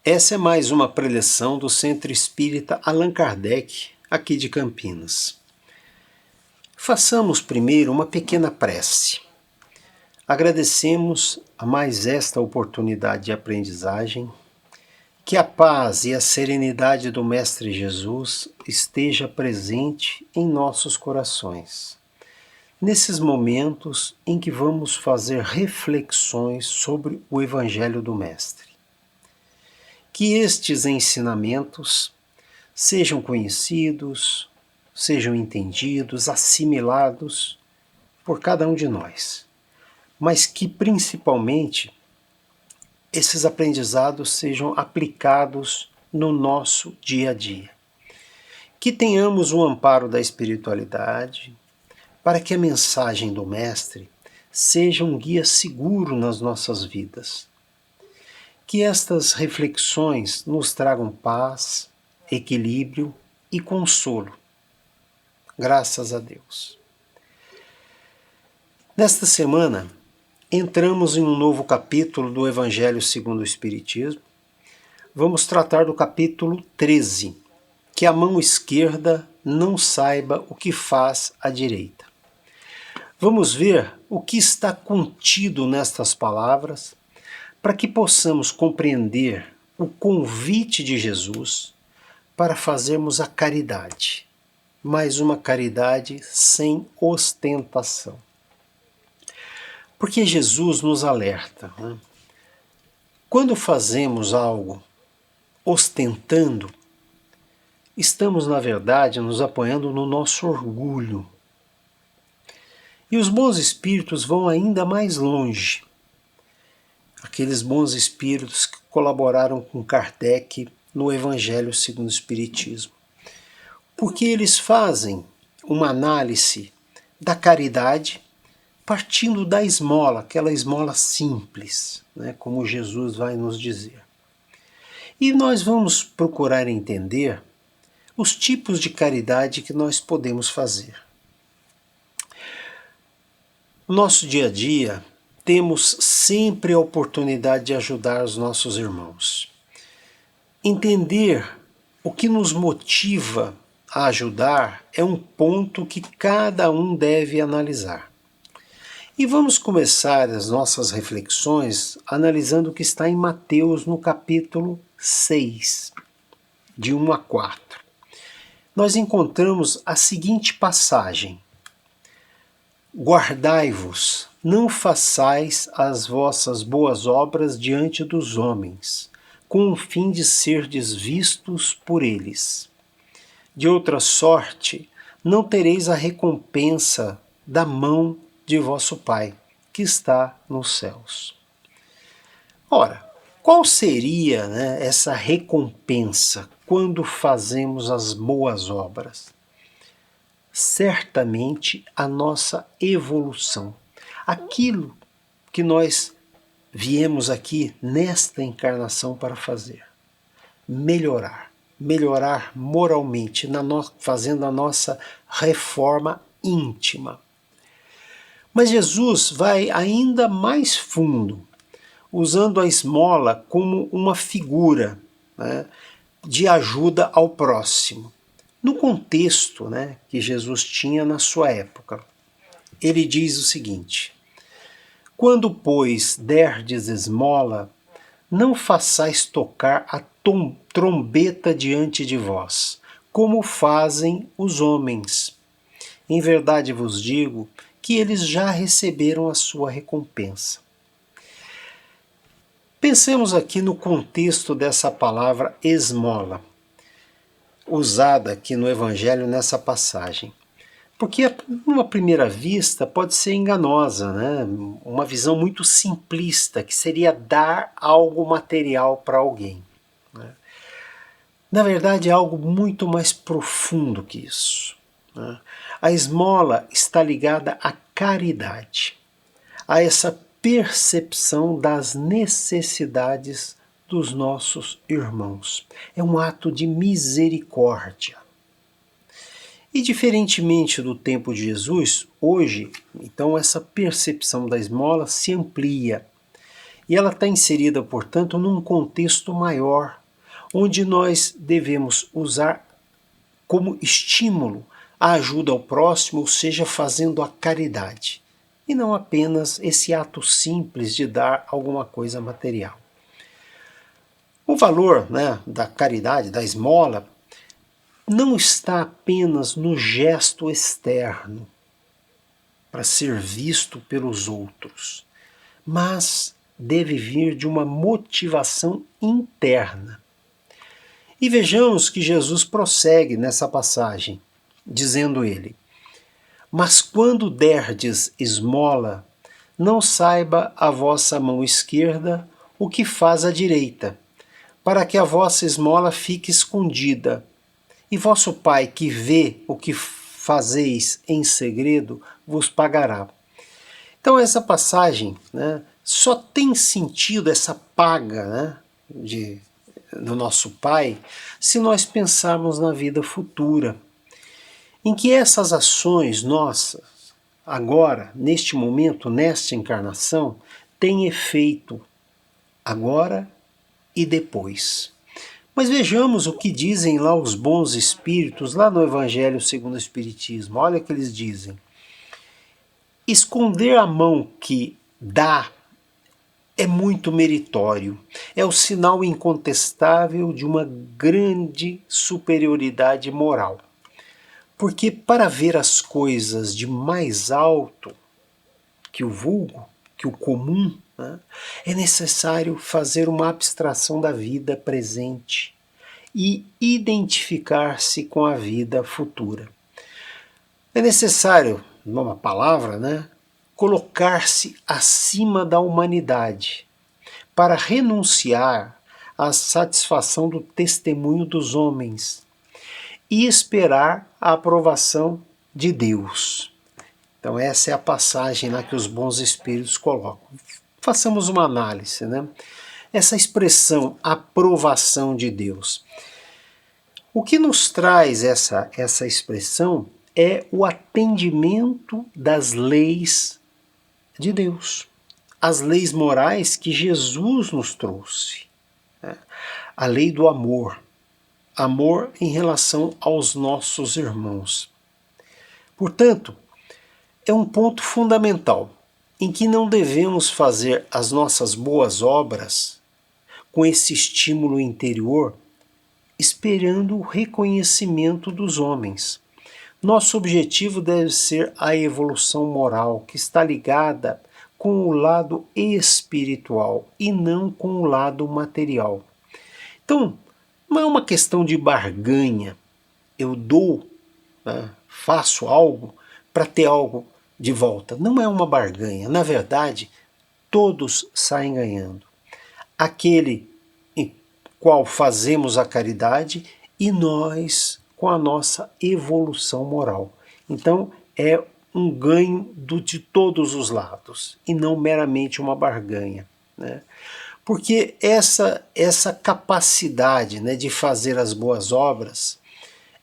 Essa é mais uma preleção do Centro Espírita Allan Kardec, aqui de Campinas. Façamos primeiro uma pequena prece. Agradecemos a mais esta oportunidade de aprendizagem, que a paz e a serenidade do Mestre Jesus esteja presente em nossos corações, nesses momentos em que vamos fazer reflexões sobre o Evangelho do Mestre. Que estes ensinamentos sejam conhecidos, sejam entendidos, assimilados por cada um de nós, mas que principalmente esses aprendizados sejam aplicados no nosso dia a dia. Que tenhamos o amparo da espiritualidade para que a mensagem do Mestre seja um guia seguro nas nossas vidas. Que estas reflexões nos tragam paz, equilíbrio e consolo. Graças a Deus. Nesta semana, entramos em um novo capítulo do Evangelho segundo o Espiritismo. Vamos tratar do capítulo 13, que a mão esquerda não saiba o que faz a direita. Vamos ver o que está contido nestas palavras, para que possamos compreender o convite de Jesus para fazermos a caridade, mas uma caridade sem ostentação. Porque Jesus nos alerta, né? Quando fazemos algo ostentando, estamos, na verdade, nos apoiando no nosso orgulho. E os bons espíritos vão ainda mais longe. Aqueles bons espíritos que colaboraram com Kardec no Evangelho segundo o Espiritismo. Porque eles fazem uma análise da caridade partindo da esmola, aquela esmola simples, né, como Jesus vai nos dizer. E nós vamos procurar entender os tipos de caridade que nós podemos fazer. No nosso dia a dia, temos sempre a oportunidade de ajudar os nossos irmãos. Entender o que nos motiva a ajudar é um ponto que cada um deve analisar. E vamos começar as nossas reflexões analisando o que está em Mateus no capítulo 6, de 1 a 4. Nós encontramos a seguinte passagem: Guardai-vos, não façais as vossas boas obras diante dos homens, com o fim de serdes vistos por eles. De outra sorte, não tereis a recompensa da mão de vosso Pai, que está nos céus. Ora, qual seria, né, essa recompensa quando fazemos as boas obras? Certamente a nossa evolução. Aquilo que nós viemos aqui nesta encarnação para fazer. Melhorar moralmente, fazendo a nossa reforma íntima. Mas Jesus vai ainda mais fundo, usando a esmola como uma figura, né, de ajuda ao próximo. No contexto, né, que Jesus tinha na sua época, ele diz o seguinte: quando, pois, derdes esmola, não façais tocar a trombeta diante de vós, como fazem os homens. Em verdade vos digo que eles já receberam a sua recompensa. Pensemos aqui no contexto dessa palavra esmola, usada aqui no Evangelho nessa passagem. Porque, numa primeira vista, pode ser enganosa, né? Uma visão muito simplista, que seria dar algo material para alguém, né? Na verdade, é algo muito mais profundo que isso, né? A esmola está ligada à caridade, a essa percepção das necessidades dos nossos irmãos. É um ato de misericórdia. E diferentemente do tempo de Jesus, hoje, então essa percepção da esmola se amplia E ela está inserida, portanto, num contexto maior, onde nós devemos usar como estímulo a ajuda ao próximo, ou seja, fazendo a caridade, e não apenas esse ato simples de dar alguma coisa material. O valor, né, da caridade, da esmola, não está apenas no gesto externo, para ser visto pelos outros, mas deve vir de uma motivação interna. E vejamos que Jesus prossegue nessa passagem, dizendo ele: mas quando derdes esmola, não saiba a vossa mão esquerda o que faz a direita, para que a vossa esmola fique escondida. E vosso Pai, que vê o que fazeis em segredo, vos pagará. Então essa passagem, né, só tem sentido, essa paga, né, do nosso Pai, se nós pensarmos na vida futura, em que essas ações nossas, agora, neste momento, nesta encarnação, têm efeito agora e depois. Mas vejamos o que dizem lá os bons espíritos, lá no Evangelho segundo o Espiritismo. Olha o que eles dizem. Esconder a mão que dá é muito meritório. É o sinal incontestável de uma grande superioridade moral. Porque para ver as coisas de mais alto que o vulgo, que o comum, né, é necessário fazer uma abstração da vida presente e identificar-se com a vida futura. É necessário, numa palavra, né, colocar-se acima da humanidade para renunciar à satisfação do testemunho dos homens e esperar a aprovação de Deus. Então essa é a passagem lá que os bons espíritos colocam. Façamos uma análise, né? Essa expressão, aprovação de Deus. O que nos traz essa expressão é o atendimento das leis de Deus, as leis morais que Jesus nos trouxe, né? A lei do amor, amor em relação aos nossos irmãos. Portanto, é um ponto fundamental em que não devemos fazer as nossas boas obras com esse estímulo interior, esperando o reconhecimento dos homens. Nosso objetivo deve ser a evolução moral, que está ligada com o lado espiritual e não com o lado material. Então, não é uma questão de barganha. Eu dou, né, faço algo para ter algo de volta. Não é uma barganha. Na verdade, todos saem ganhando. Aquele em qual fazemos a caridade e nós com a nossa evolução moral. Então, é um ganho de todos os lados e não meramente uma barganha, né? Porque essa capacidade, né, de fazer as boas obras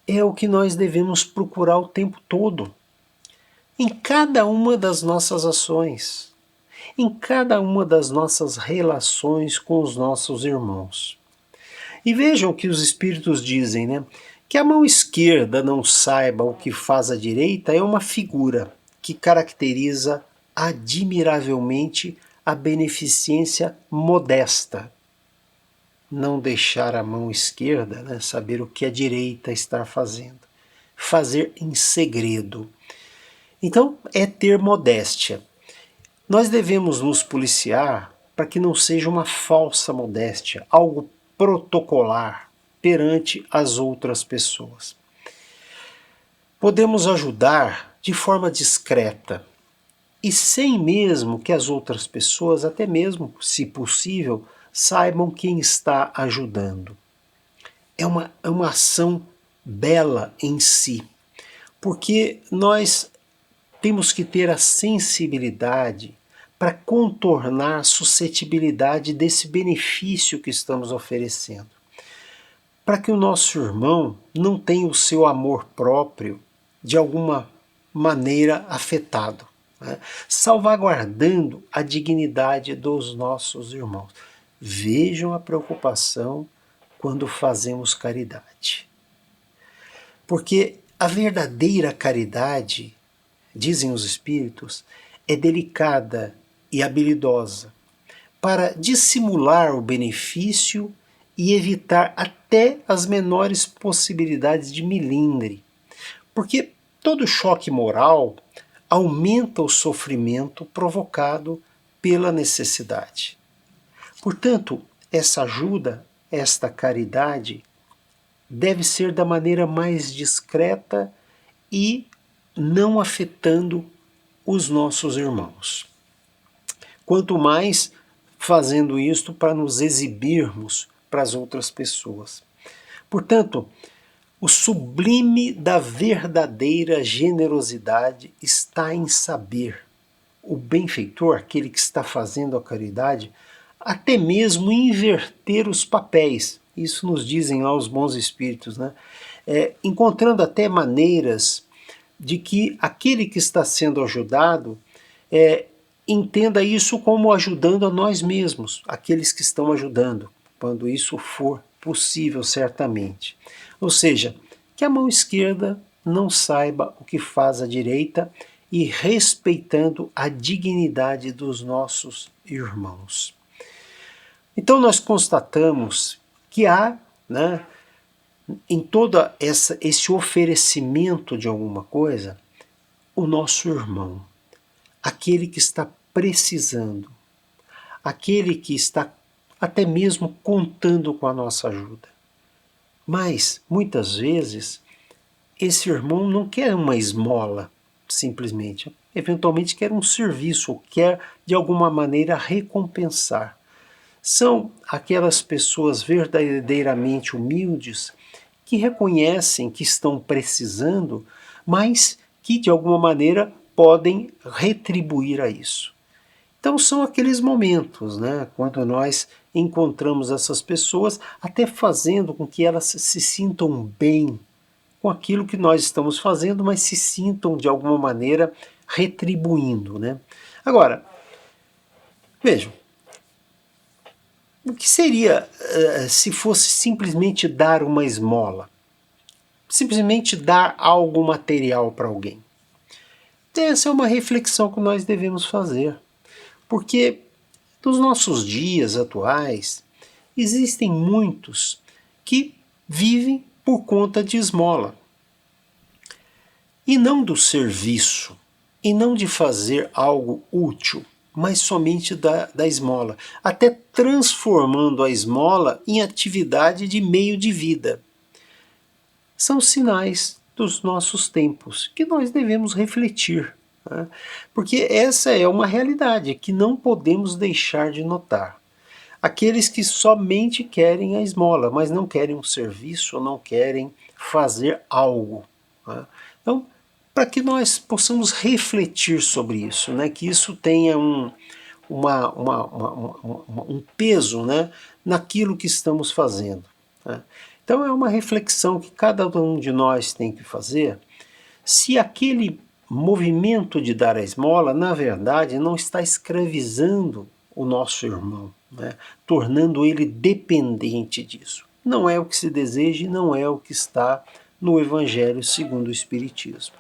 é o que nós devemos procurar o tempo todo, em cada uma das nossas ações, em cada uma das nossas relações com os nossos irmãos. E vejam o que os espíritos dizem, né? Que a mão esquerda não saiba o que faz a direita é uma figura que caracteriza admiravelmente a beneficência modesta. Não deixar a mão esquerda, né, saber o que a direita está fazendo. Fazer em segredo. Então, é ter modéstia. Nós devemos nos policiar para que não seja uma falsa modéstia, algo protocolar perante as outras pessoas. Podemos ajudar de forma discreta e sem mesmo que as outras pessoas, até mesmo, se possível, saibam quem está ajudando. É uma ação bela em si, porque nós temos que ter a sensibilidade para contornar a suscetibilidade desse benefício que estamos oferecendo. Para que o nosso irmão não tenha o seu amor próprio de alguma maneira afetado, né? Salvaguardando a dignidade dos nossos irmãos. Vejam a preocupação quando fazemos caridade. Porque a verdadeira caridade, dizem os Espíritos, é delicada e habilidosa para dissimular o benefício e evitar até as menores possibilidades de milindre. Porque todo choque moral aumenta o sofrimento provocado pela necessidade. Portanto, essa ajuda, esta caridade, deve ser da maneira mais discreta e não afetando os nossos irmãos. Quanto mais fazendo isto para nos exibirmos para as outras pessoas. Portanto, o sublime da verdadeira generosidade está em saber o benfeitor, aquele que está fazendo a caridade, até mesmo inverter os papéis. Isso nos dizem lá os bons espíritos, né? Encontrando até maneiras de que aquele que está sendo ajudado entenda isso como ajudando a nós mesmos, aqueles que estão ajudando, quando isso for possível, certamente. Ou seja, que a mão esquerda não saiba o que faz a direita e respeitando a dignidade dos nossos irmãos. Então nós constatamos que há, né, em todo esse oferecimento de alguma coisa, o nosso irmão, aquele que está precisando, aquele que está até mesmo contando com a nossa ajuda. Mas, muitas vezes, esse irmão não quer uma esmola, simplesmente. Eventualmente quer um serviço, ou quer, de alguma maneira, recompensar. São aquelas pessoas verdadeiramente humildes que reconhecem que estão precisando, mas que, de alguma maneira, podem retribuir a isso. Então são aqueles momentos, né, quando nós encontramos essas pessoas, até fazendo com que elas se sintam bem com aquilo que nós estamos fazendo, mas se sintam de alguma maneira retribuindo, né? Agora, vejam, o que seria se fosse simplesmente dar uma esmola? Simplesmente dar algo material para alguém? Essa é uma reflexão que nós devemos fazer. Porque nos nossos dias atuais, existem muitos que vivem por conta de esmola. E não do serviço, e não de fazer algo útil, mas somente da esmola. Até transformando a esmola em atividade de meio de vida. São sinais dos nossos tempos que nós devemos refletir. Porque essa é uma realidade que não podemos deixar de notar. Aqueles que somente querem a esmola, mas não querem um serviço, não querem fazer algo. Então, para que nós possamos refletir sobre isso, que isso tenha um peso, naquilo que estamos fazendo. Então é uma reflexão que cada um de nós tem que fazer, se aquele movimento de dar a esmola, na verdade, não está escravizando o nosso irmão, tornando ele dependente disso. Não é o que se deseja e não é o que está no Evangelho segundo o Espiritismo.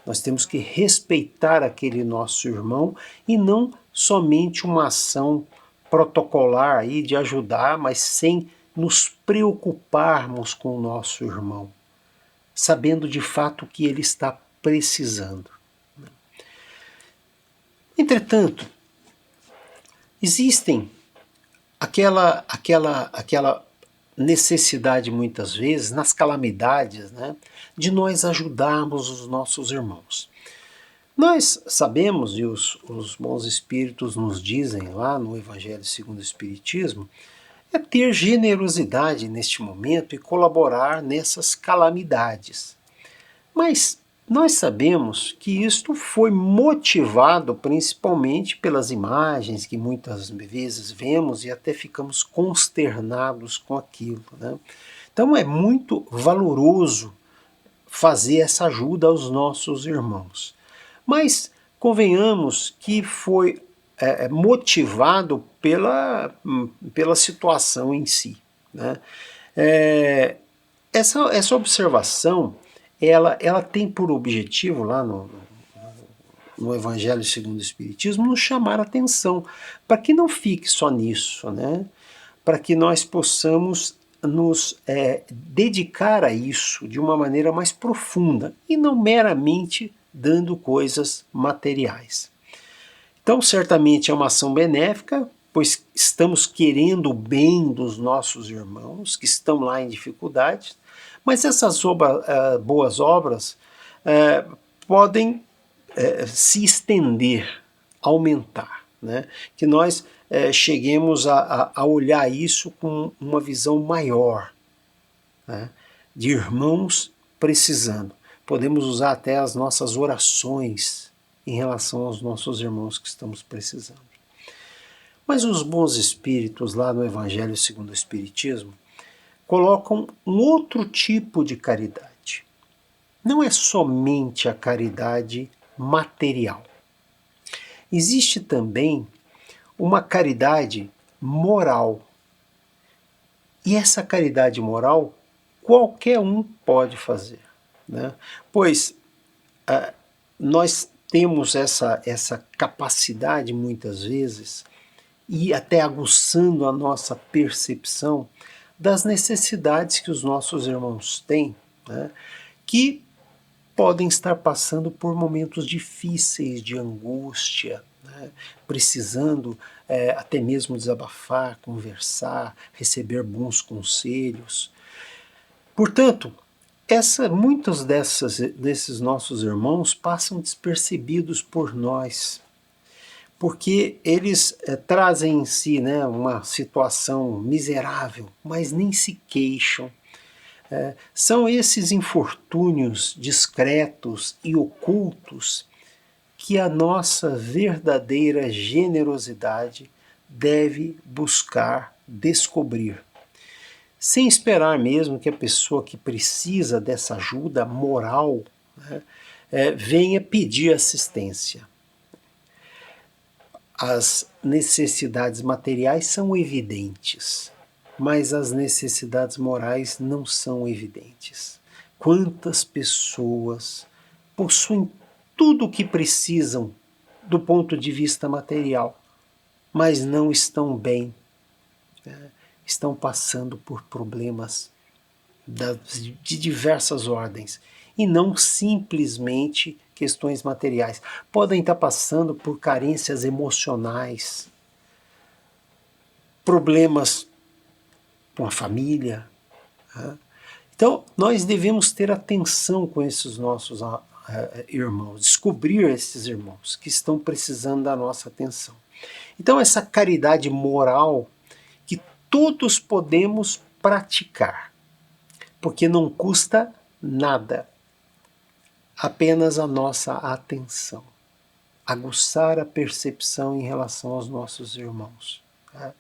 Nós temos que respeitar aquele nosso irmão e não somente uma ação protocolar aí de ajudar, mas sem nos preocuparmos com o nosso irmão, sabendo de fato o que ele está precisando. Entretanto, existem aquela necessidade muitas vezes, nas calamidades, de nós ajudarmos os nossos irmãos. Nós sabemos, e os bons espíritos nos dizem lá no Evangelho segundo o Espiritismo, é ter generosidade neste momento e colaborar nessas calamidades. Mas nós sabemos que isto foi motivado principalmente pelas imagens que muitas vezes vemos e até ficamos consternados com aquilo. Então é muito valoroso fazer essa ajuda aos nossos irmãos. Mas convenhamos que foi motivado pela situação em si, né? Essa observação, ela tem por objetivo, lá no Evangelho segundo o Espiritismo, nos chamar a atenção, para que não fique só nisso, né? Para que nós possamos nos dedicar a isso de uma maneira mais profunda e não meramente dando coisas materiais. Então, certamente é uma ação benéfica, pois estamos querendo o bem dos nossos irmãos que estão lá em dificuldades, mas essas boas obras podem se estender, aumentar, né? Que nós cheguemos a olhar isso com uma visão maior, né? De irmãos precisando. Podemos usar até as nossas orações em relação aos nossos irmãos que estamos precisando. Mas os bons espíritos, lá no Evangelho segundo o Espiritismo, colocam um outro tipo de caridade. Não é somente a caridade material. Existe também uma caridade moral. E essa caridade moral qualquer um pode fazer, né? Pois nós temos essa capacidade muitas vezes, e até aguçando a nossa percepção das necessidades que os nossos irmãos têm, né? Que podem estar passando por momentos difíceis de angústia, né? Precisando até mesmo desabafar, conversar, receber bons conselhos. Portanto, muitos desses nossos irmãos passam despercebidos por nós, porque eles trazem em si, né, uma situação miserável, mas nem se queixam. São esses infortúnios discretos e ocultos que a nossa verdadeira generosidade deve buscar descobrir, sem esperar mesmo que a pessoa que precisa dessa ajuda moral, né, venha pedir assistência. As necessidades materiais são evidentes, mas as necessidades morais não são evidentes. Quantas pessoas possuem tudo o que precisam do ponto de vista material, mas não estão bem, né? Estão passando por problemas de diversas ordens, e não simplesmente questões materiais. Podem estar passando por carências emocionais, problemas com a família, né? Então, nós devemos ter atenção com esses nossos irmãos, descobrir esses irmãos que estão precisando da nossa atenção. Então, essa caridade moral que todos podemos praticar, porque não custa nada, apenas a nossa atenção, aguçar a percepção em relação aos nossos irmãos, tá?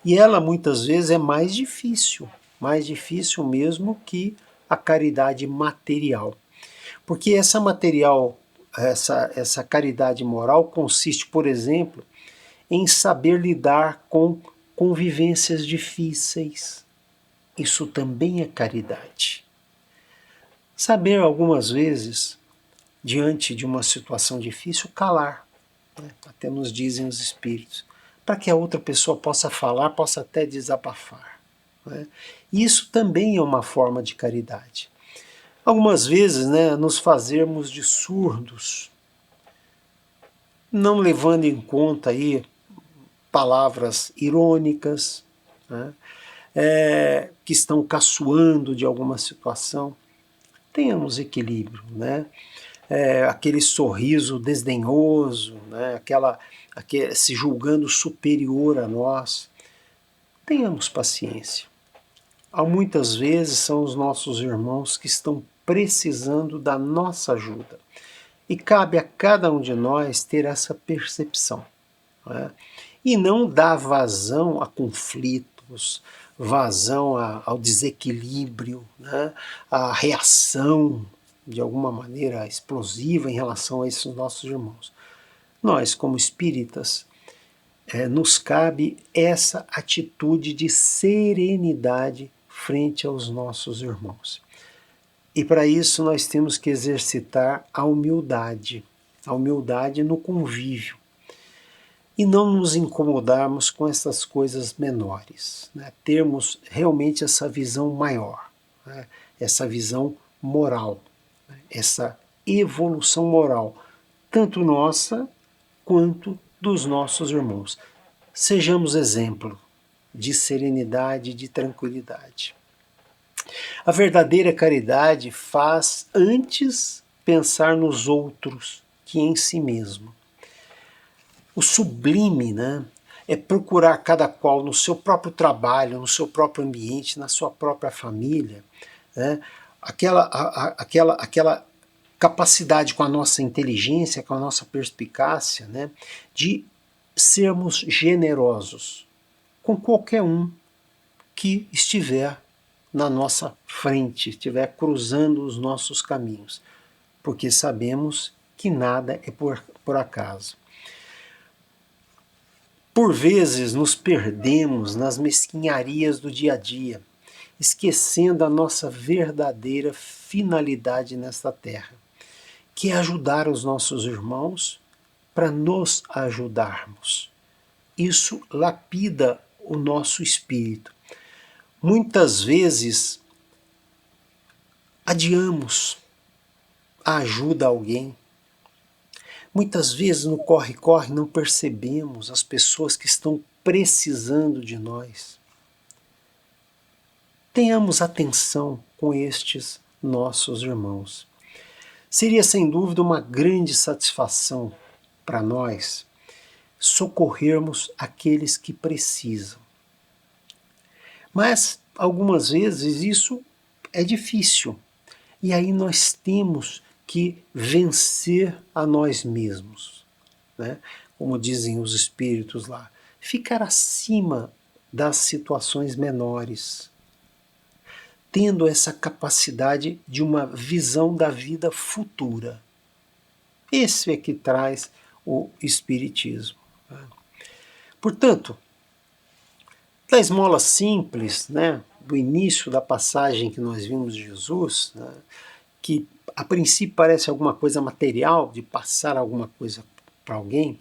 E ela muitas vezes é mais difícil mesmo que a caridade material. Porque essa caridade moral consiste, por exemplo, em saber lidar com convivências difíceis. Isso também é caridade. Saber algumas vezes, diante de uma situação difícil, calar, né? Até nos dizem os espíritos, para que a outra pessoa possa falar, possa até desabafar, né? Isso também é uma forma de caridade. Algumas vezes, né, nos fazermos de surdos, não levando em conta aí palavras irônicas, né, que estão caçoando de alguma situação. Tenhamos equilíbrio, né? Aquele sorriso desdenhoso, né? Se julgando superior a nós. Tenhamos paciência. Há muitas vezes são os nossos irmãos que estão precisando da nossa ajuda. E cabe a cada um de nós ter essa percepção, né? E não dar vazão a conflitos, vazão ao desequilíbrio, né? A reação de alguma maneira explosiva em relação a esses nossos irmãos. Nós, como espíritas, nos cabe essa atitude de serenidade frente aos nossos irmãos. E para isso nós temos que exercitar a humildade no convívio, e não nos incomodarmos com essas coisas menores, né? Termos realmente essa visão maior, né? Essa visão moral, né? Essa evolução moral, tanto nossa quanto dos nossos irmãos. Sejamos exemplo de serenidade e de tranquilidade. A verdadeira caridade faz antes pensar nos outros que em si mesmo. O sublime, né, é procurar cada qual no seu próprio trabalho, no seu próprio ambiente, na sua própria família, né, aquela capacidade com a nossa inteligência, com a nossa perspicácia, né, de sermos generosos com qualquer um que estiver na nossa frente, estiver cruzando os nossos caminhos, porque sabemos que nada é por acaso. Por vezes nos perdemos nas mesquinharias do dia a dia, esquecendo a nossa verdadeira finalidade nesta terra, que é ajudar os nossos irmãos para nos ajudarmos. Isso lapida o nosso espírito. Muitas vezes adiamos a ajuda a alguém. Muitas vezes no corre-corre não percebemos as pessoas que estão precisando de nós. Tenhamos atenção com estes nossos irmãos. Seria sem dúvida uma grande satisfação para nós socorrermos aqueles que precisam. Mas algumas vezes isso é difícil, e aí nós temos que vencer a nós mesmos, né? Como dizem os espíritos lá, ficar acima das situações menores, tendo essa capacidade de uma visão da vida futura. Esse é que traz o Espiritismo, né? Portanto, da esmola simples, né, do início da passagem que nós vimos de Jesus, né, que a princípio parece alguma coisa material, de passar alguma coisa para alguém,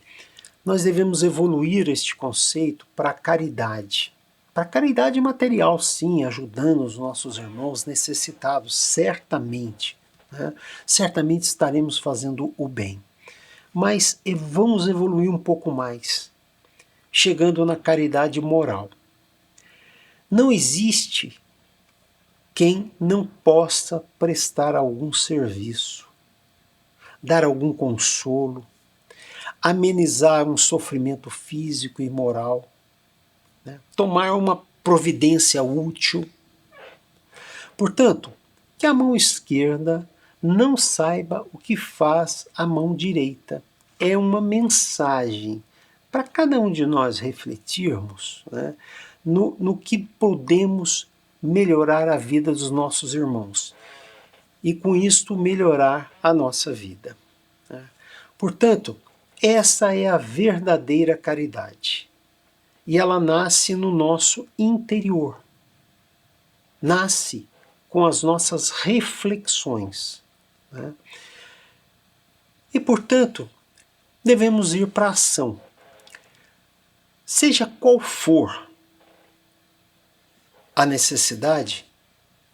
nós devemos evoluir este conceito para a caridade. Para a caridade material, sim, ajudando os nossos irmãos necessitados, certamente. Né? Certamente estaremos fazendo o bem. Mas vamos evoluir um pouco mais, chegando na caridade moral. Não existe quem não possa prestar algum serviço, dar algum consolo, amenizar um sofrimento físico e moral, né? Tomar uma providência útil. Portanto, que a mão esquerda não saiba o que faz a mão direita. É uma mensagem para cada um de nós refletirmos, né, no que podemos melhorar a vida dos nossos irmãos e com isto melhorar a nossa vida, né? Portanto, essa é a verdadeira caridade e ela nasce no nosso interior, nasce com as nossas reflexões, né? E portanto devemos ir para a ação, seja qual for a necessidade,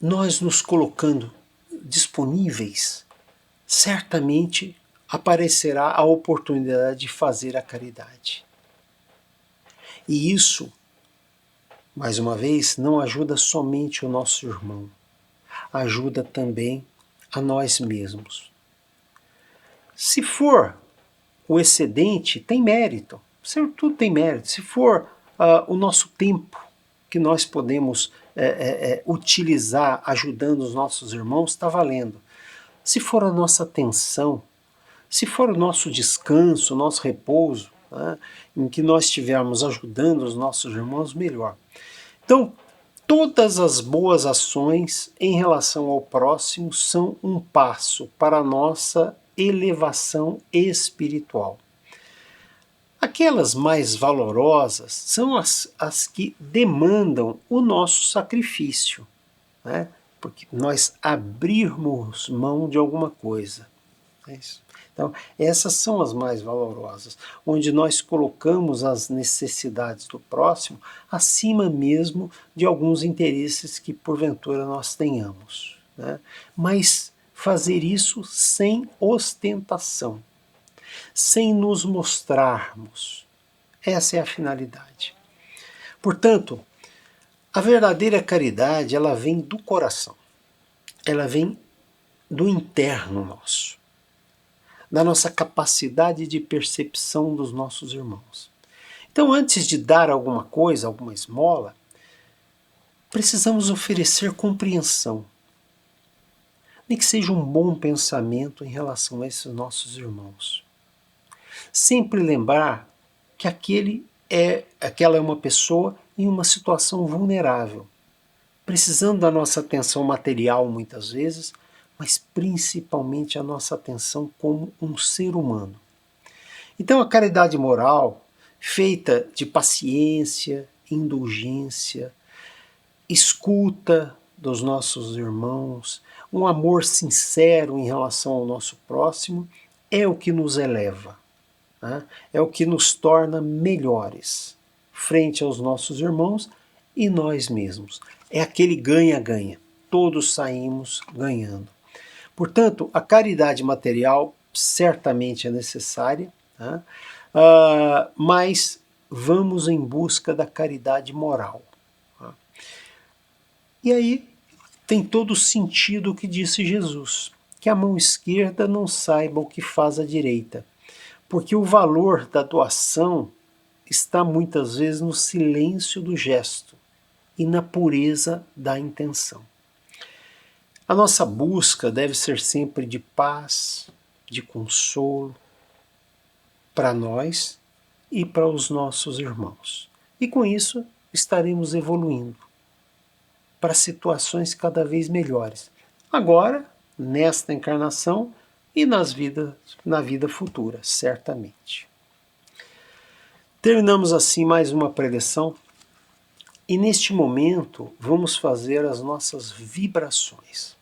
nós nos colocando disponíveis, certamente aparecerá a oportunidade de fazer a caridade. E isso, mais uma vez, não ajuda somente o nosso irmão, ajuda também a nós mesmos. Se for o excedente, tem mérito, tudo tem mérito. Se for o nosso tempo, que nós podemos utilizar ajudando os nossos irmãos, está valendo. Se for a nossa atenção, se for o nosso descanso, o nosso repouso, né, em que nós estivermos ajudando os nossos irmãos, melhor. Então, todas as boas ações em relação ao próximo são um passo para a nossa elevação espiritual. Aquelas mais valorosas são as que demandam o nosso sacrifício, né? Porque nós abrirmos mão de alguma coisa. É isso. Então, essas são as mais valorosas, onde nós colocamos as necessidades do próximo acima mesmo de alguns interesses que porventura nós tenhamos, né? Mas fazer isso sem ostentação, sem nos mostrarmos. Essa é a finalidade. Portanto, a verdadeira caridade, ela vem do coração. Ela vem do interno nosso, da nossa capacidade de percepção dos nossos irmãos. Então, antes de dar alguma coisa, alguma esmola, precisamos oferecer compreensão, nem que seja um bom pensamento em relação a esses nossos irmãos. Sempre lembrar que aquela é uma pessoa em uma situação vulnerável, precisando da nossa atenção material muitas vezes, mas principalmente a nossa atenção como um ser humano. Então a caridade moral, feita de paciência, indulgência, escuta dos nossos irmãos, um amor sincero em relação ao nosso próximo, é o que nos eleva, né? É o que nos torna melhores frente aos nossos irmãos e nós mesmos. É aquele ganha-ganha. Todos saímos ganhando. Portanto, a caridade material certamente é necessária, né? Mas vamos em busca da caridade moral. Tá? E aí tem todo o sentido o que disse Jesus, que a mão esquerda não saiba o que faz a direita, porque o valor da doação está muitas vezes no silêncio do gesto e na pureza da intenção. A nossa busca deve ser sempre de paz, de consolo, para nós e para os nossos irmãos. E com isso estaremos evoluindo para situações cada vez melhores. Agora, nesta encarnação e na vida futura, certamente. Terminamos assim mais uma preleção e neste momento vamos fazer as nossas vibrações,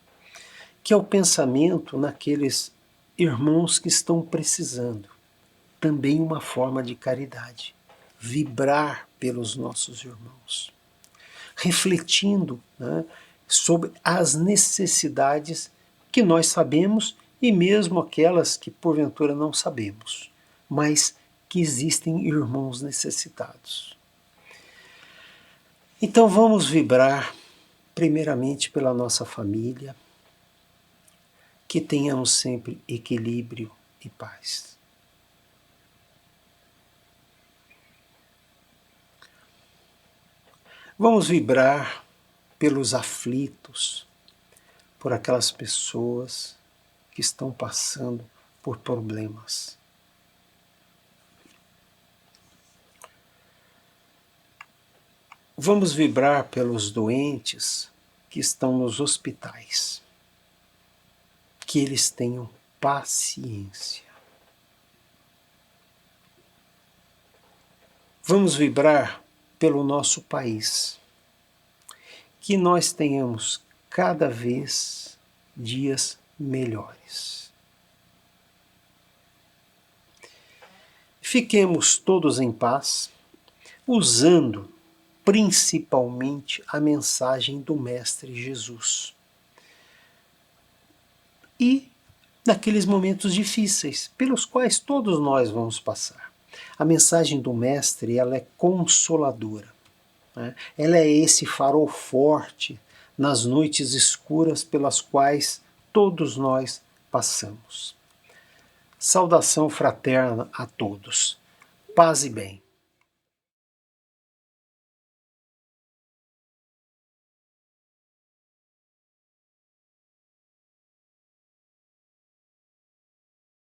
que é o pensamento naqueles irmãos que estão precisando. Também uma forma de caridade. Vibrar pelos nossos irmãos. Refletindo, né, sobre as necessidades que nós sabemos e mesmo aquelas que porventura não sabemos, mas que existem irmãos necessitados. Então vamos vibrar primeiramente pela nossa família, que tenhamos sempre equilíbrio e paz. Vamos vibrar pelos aflitos, por aquelas pessoas que estão passando por problemas. Vamos vibrar pelos doentes que estão nos hospitais. Que eles tenham paciência. Vamos vibrar pelo nosso país. Que nós tenhamos cada vez dias melhores. Fiquemos todos em paz, usando principalmente a mensagem do Mestre Jesus. E naqueles momentos difíceis, pelos quais todos nós vamos passar. A mensagem do Mestre, ela é consoladora. Né? Ela é esse farol forte nas noites escuras pelas quais todos nós passamos. Saudação fraterna a todos. Paz e bem.